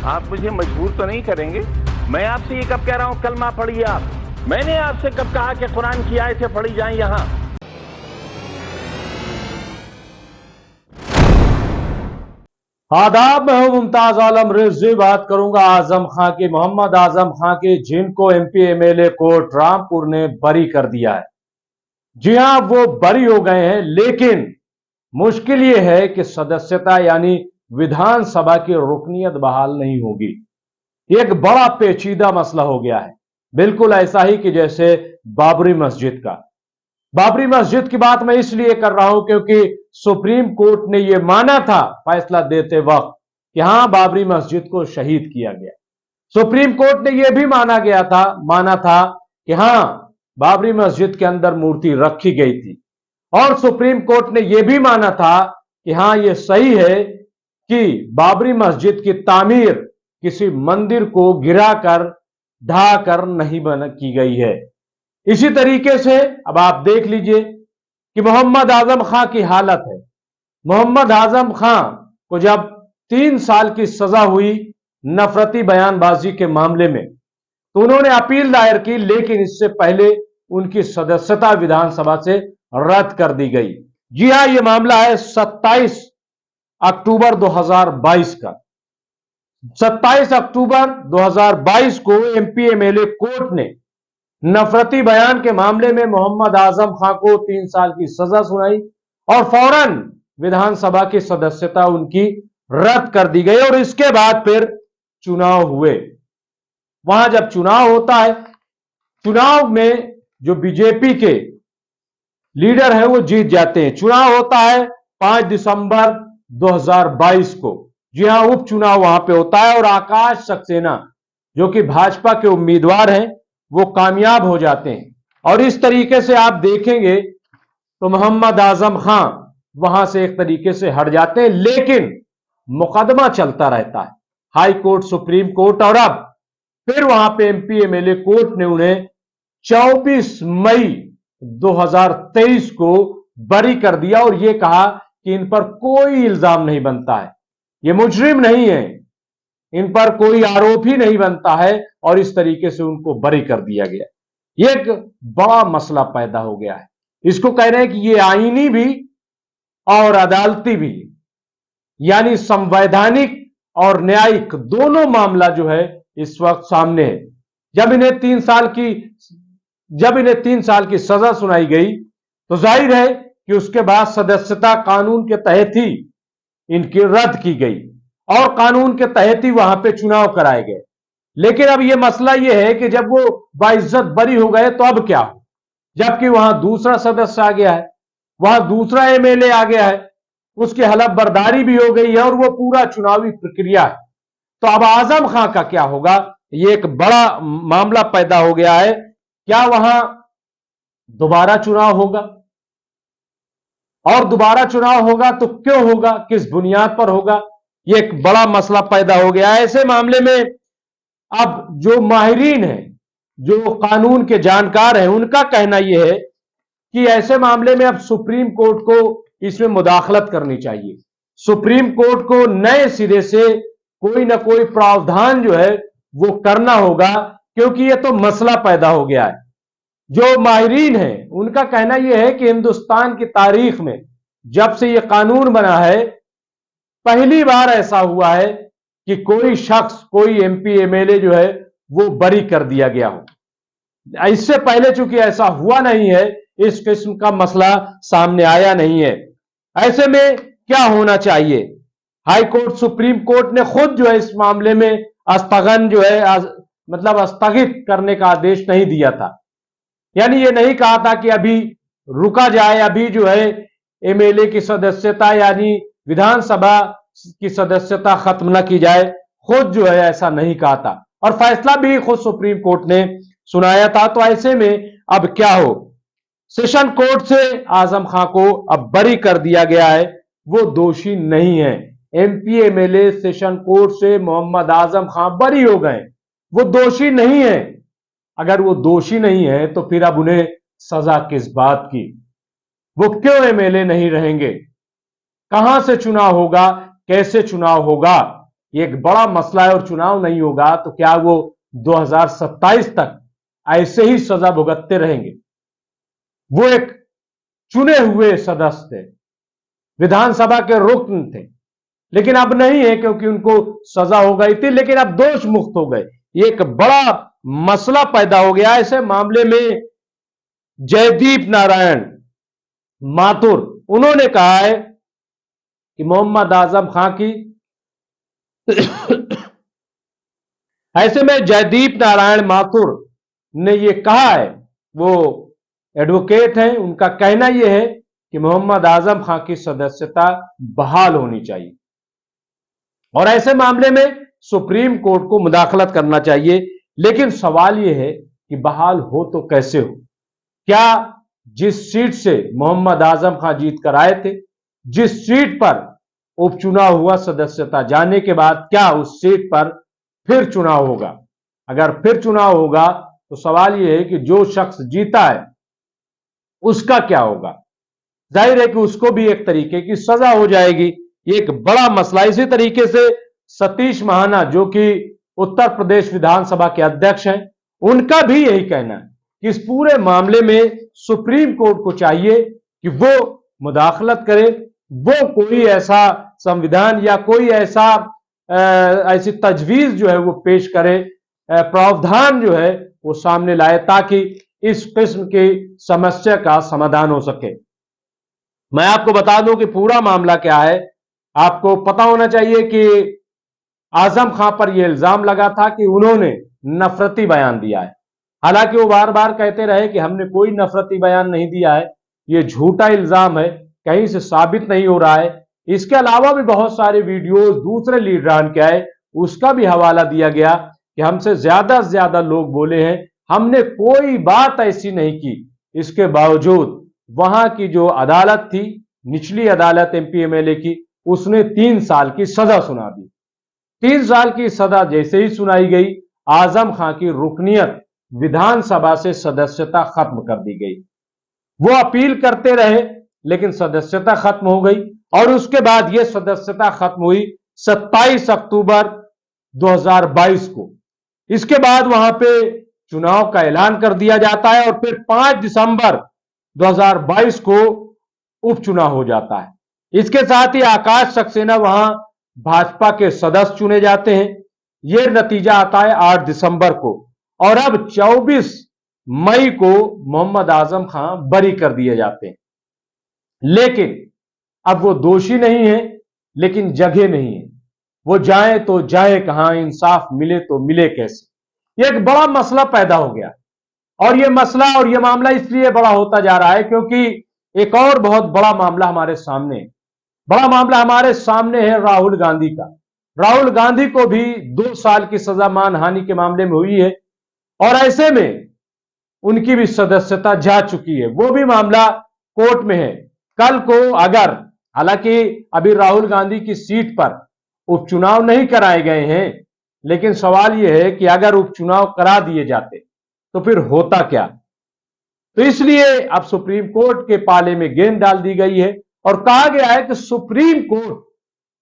आप मुझे मजबूर तो नहीं करेंगे? मैं आपसे ये कब कह रहा हूं कलमा पढ़िए आप? मैंने आपसे कब कहा कि कुरान की आयतें पढ़ी जाएं यहां? आदाब, मैं हूं मुमताज आलम रिजवी। बात करूंगा आजम खां की, मोहम्मद आजम खां की, जिनको एमपी एमएलए कोर्ट रामपुर ने बरी कर दिया है। जी हां, वो बरी हो गए हैं, लेकिन मुश्किल यह है कि सदस्यता यानी विधानसभा की रुकनीत बहाल नहीं होगी। एक बड़ा पेचीदा मसला हो गया है, बिल्कुल ऐसा ही कि जैसे बाबरी मस्जिद का। बाबरी मस्जिद की बात मैं इसलिए कर रहा हूं क्योंकि सुप्रीम कोर्ट ने यह माना था फैसला देते वक्त कि हां, बाबरी मस्जिद को शहीद किया गया। सुप्रीम कोर्ट ने यह भी माना था कि हां, बाबरी मस्जिद के अंदर मूर्ति रखी गई थी। और सुप्रीम कोर्ट ने यह भी माना था कि हां, यह सही है कि बाबरी मस्जिद की तामीर किसी मंदिर को गिराकर ढाकर नहीं की गई है। इसी तरीके से अब आप देख लीजिए कि मोहम्मद आजम खां की हालत है। मोहम्मद आजम खां को जब 3 साल की सजा हुई नफरती बयानबाजी के मामले में, तो उन्होंने अपील दायर की, लेकिन इससे पहले उनकी सदस्यता विधानसभा से रद्द कर दी गई। जी हां, यह मामला है 27 अक्टूबर 2022 का। 27 अक्टूबर 2022 को एमपी एमएलए कोर्ट ने नफरती बयान के मामले में मोहम्मद आजम खां को 3 साल की सजा सुनाई और फौरन विधानसभा की सदस्यता उनकी रद्द कर दी गई। और इसके बाद फिर चुनाव हुए। वहां जब चुनाव होता है, चुनाव में जो बीजेपी के लीडर हैं वो जीत जाते हैं। चुनाव होता है 5 दिसंबर 2022 को। जी हां, उपचुनाव वहां पे होता है और आकाश सक्सेना जो कि भाजपा के उम्मीदवार हैं वो कामयाब हो जाते हैं। और इस तरीके से आप देखेंगे तो मोहम्मद आजम खां वहां से एक तरीके से हट जाते हैं, लेकिन मुकदमा चलता रहता है, हाई कोर्ट, सुप्रीम कोर्ट, और अब फिर वहां पे एमपी एमएलए कोर्ट ने उन्हें 24 मई 2023 को बरी कर दिया और यह कहा कि इन पर कोई इल्जाम नहीं बनता है, ये मुजरिम नहीं है, इन पर कोई आरोप ही नहीं बनता है, और इस तरीके से उनको बरी कर दिया गया। यह एक बड़ा मसला पैदा हो गया है। इसको कह रहे हैं कि यह आईनी भी और अदालती भी, यानी संवैधानिक और न्यायिक दोनों मामला जो है इस वक्त सामने है। जब इन्हें 3 साल की सजा सुनाई गई तो जाहिर है कि उसके बाद सदस्यता कानून के तहत ही इनकी रद्द की गई और कानून के तहत ही वहां पे चुनाव कराए गए। लेकिन अब यह मसला यह है कि जब वो बाइज्जत बरी हो गए तो अब क्या हो, जबकि वहां दूसरा सदस्य आ गया है, वहां दूसरा एमएलए आ गया है, उसकी हलफ बर्दारी भी हो गई है और वो पूरा चुनावी प्रक्रिया है। तो अब आजम खां का क्या होगा, यह एक बड़ा मामला पैदा हो गया है। क्या वहां दोबारा चुनाव होगा, और दोबारा चुनाव होगा तो क्यों होगा, किस बुनियाद पर होगा, यह एक बड़ा मसला पैदा हो गया है। ऐसे मामले में अब जो माहिरीन हैं, जो कानून के जानकार हैं, उनका कहना यह है कि ऐसे मामले में अब सुप्रीम कोर्ट को इसमें मुदाखलत करनी चाहिए। सुप्रीम कोर्ट को नए सिरे से कोई ना कोई प्रावधान जो है वो करना होगा, क्योंकि यह तो मसला पैदा हो गया है। जो माहिरीन हैं उनका कहना यह है कि हिंदुस्तान की तारीख में जब से यह कानून बना है, पहली बार ऐसा हुआ है कि कोई शख्स, कोई एमपी एमएलए जो है वो बरी कर दिया गया हो। इससे पहले चूंकि ऐसा हुआ नहीं है, इस किस्म का मसला सामने आया नहीं है। ऐसे में क्या होना चाहिए, हाई कोर्ट, सुप्रीम कोर्ट ने खुद जो है इस मामले में स्थगन जो है मतलब स्थगित करने का आदेश नहीं दिया था। यानी ये नहीं कहा था कि अभी रुका जाए, अभी जो है एमएलए की सदस्यता यानी विधानसभा की सदस्यता खत्म न की जाए, खुद जो है ऐसा नहीं कहा था और फैसला भी खुद सुप्रीम कोर्ट ने सुनाया था। तो ऐसे में अब क्या हो, सेशन कोर्ट से आजम खां को अब बरी कर दिया गया है, वो दोषी नहीं है। एमपी एमएलए सेशन कोर्ट से मोहम्मद आजम खां बरी हो गए, वो दोषी नहीं है। अगर वो दोषी नहीं है तो फिर अब उन्हें सजा किस बात की, वो क्यों एमएलए नहीं रहेंगे, कहां से चुनाव होगा, कैसे चुनाव होगा, ये एक बड़ा मसला है और चुनाव नहीं होगा तो क्या वो 2027 तक ऐसे ही सजा भुगतते रहेंगे? वो एक चुने हुए सदस्य थे, विधानसभा के रुकन थे, लेकिन अब नहीं है क्योंकि उनको सजा हो गई थी, लेकिन अब दोष मुक्त हो गए। ये एक बड़ा मसला पैदा हो गया। ऐसे मामले में जयदीप नारायण माथुर उन्होंने कहा है कि मोहम्मद आजम खां की ऐसे में जयदीप नारायण माथुर ने यह कहा है, वो एडवोकेट हैं, उनका कहना यह है कि मोहम्मद आजम खां की सदस्यता बहाल होनी चाहिए और ऐसे मामले में सुप्रीम कोर्ट को मुदाखलत करना चाहिए। लेकिन सवाल यह है कि बहाल हो तो कैसे हो? क्या जिस सीट से मोहम्मद आजम खां जीत कर आए थे, जिस सीट पर उपचुनाव हुआ सदस्यता जाने के बाद, क्या उस सीट पर फिर चुनाव होगा? अगर फिर चुनाव होगा तो सवाल यह है कि जो शख्स जीता है उसका क्या होगा? जाहिर है कि उसको भी एक तरीके की सजा हो जाएगी। ये एक बड़ा मसला। इसी तरीके से सतीश महाना जो कि उत्तर प्रदेश विधानसभा के अध्यक्ष हैं, उनका भी यही कहना है कि इस पूरे मामले में सुप्रीम कोर्ट को चाहिए कि वो मुदाखलत करे, वो कोई ऐसा संविधान या कोई ऐसी तजवीज जो है वो पेश करे, प्रावधान जो है वो सामने लाए ताकि इस किस्म की समस्या का समाधान हो सके। मैं आपको बता दूं कि पूरा मामला क्या है। आपको पता होना चाहिए कि आजम खां पर यह इल्जाम लगा था कि उन्होंने नफरती बयान दिया है। हालांकि वो बार बार कहते रहे कि हमने कोई नफरती बयान नहीं दिया है, यह झूठा इल्जाम है, कहीं से साबित नहीं हो रहा है। इसके अलावा भी बहुत सारे वीडियोस दूसरे लीडरान के आए, उसका भी हवाला दिया गया कि हमसे ज्यादा से ज्यादा लोग बोले हैं, हमने कोई बात ऐसी नहीं की। इसके बावजूद वहां की जो अदालत थी, निचली अदालत एमपी एमएलए की, उसने 3 साल की सजा सुना दी। 3 साल की सजा जैसे ही सुनाई गई, आजम खां की रुकनियत विधानसभा से सदस्यता खत्म कर दी गई। वो अपील करते रहे लेकिन सदस्यता खत्म हो गई और उसके बाद यह सदस्यता खत्म हुई 27 अक्टूबर 2022 को। इसके बाद वहां पे चुनाव का ऐलान कर दिया जाता है और फिर 5 दिसंबर 2022 को उपचुनाव हो जाता है। इसके साथ ही आकाश सक्सेना वहां भाजपा के सदस्य चुने जाते हैं। यह नतीजा आता है 8 दिसंबर को और अब 24 मई को मोहम्मद आजम खां बरी कर दिए जाते हैं। लेकिन अब वो दोषी नहीं है, लेकिन जगह नहीं है। वो जाए तो जाए कहां, इंसाफ मिले तो मिले कैसे? यह एक बड़ा मसला पैदा हो गया और यह मसला और यह मामला इसलिए बड़ा होता जा रहा है क्योंकि एक और बहुत बड़ा मामला हमारे सामने है। बड़ा मामला हमारे सामने है राहुल गांधी का। राहुल गांधी को भी 2 साल की सजा मानहानि के मामले में हुई है और ऐसे में उनकी भी सदस्यता जा चुकी है। वो भी मामला कोर्ट में है। कल को अगर, हालांकि अभी राहुल गांधी की सीट पर उपचुनाव नहीं कराए गए हैं, लेकिन सवाल यह है कि अगर उपचुनाव करा दिए जाते तो फिर होता क्या? तो इसलिए अब सुप्रीम कोर्ट के पाले में गेंद डाल दी गई है और कहा गया है कि सुप्रीम कोर्ट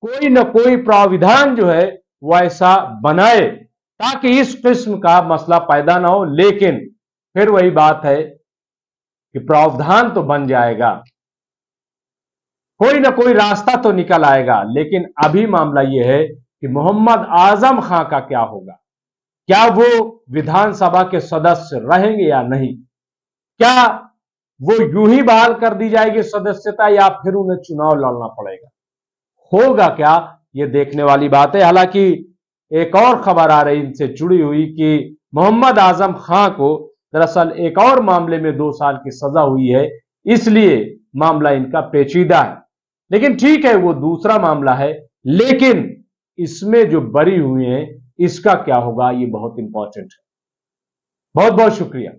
कोई न कोई प्राविधान जो है वो ऐसा बनाए ताकि इस किस्म का मसला पैदा ना हो। लेकिन फिर वही बात है कि प्रावधान तो बन जाएगा, कोई ना कोई रास्ता तो निकल आएगा। लेकिन अभी मामला यह है कि मोहम्मद आजम खां का क्या होगा? क्या वो विधानसभा के सदस्य रहेंगे या नहीं? क्या वो यूं ही बहाल कर दी जाएगी सदस्यता या फिर उन्हें चुनाव लड़ना पड़ेगा? होगा क्या, ये देखने वाली बात है। हालांकि एक और खबर आ रही इनसे जुड़ी हुई कि मोहम्मद आजम खां को दरअसल एक और मामले में 2 साल की सजा हुई है, इसलिए मामला इनका पेचीदा है। लेकिन ठीक है, वो दूसरा मामला है, लेकिन इसमें जो बरी हुई है इसका क्या होगा, ये बहुत इंपॉर्टेंट है। बहुत बहुत शुक्रिया।